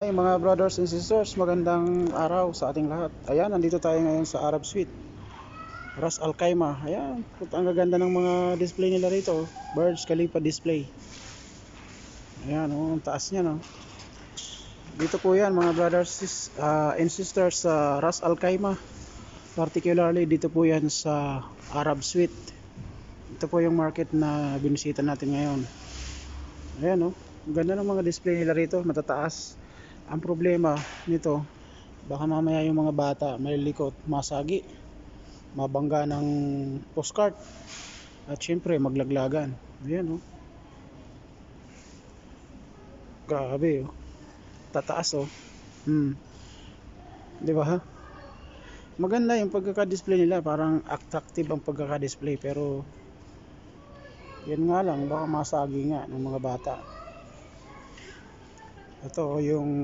Ay mga brothers and sisters, magandang araw sa ating lahat. Ayan, nandito tayo ngayon sa Arab Suite, Ras Al Khaimah. Ayan, ang gaganda ng mga display nila rito. Burj Khalifa display. Ayan, oh, ang taas niya, no. Dito po yan mga brothers and sisters sa Ras Al Khaimah. Particularly dito po yan sa Arab Suite. Ito po yung market na binisita natin ngayon. Ayan, oh, ang ganda ng mga display nila rito, matataas. Ang problema nito, baka mamaya yung mga bata may likot, masagi, mabangga ng postcard, at syempre maglaglagan. Ayan, oh, grabe, oh, tataas, oh. Di ba ha? Maganda yung pagkaka-display nila, parang attractive ang pagkaka-display, pero yan nga lang, baka masagi nga ng mga bata. Ito yung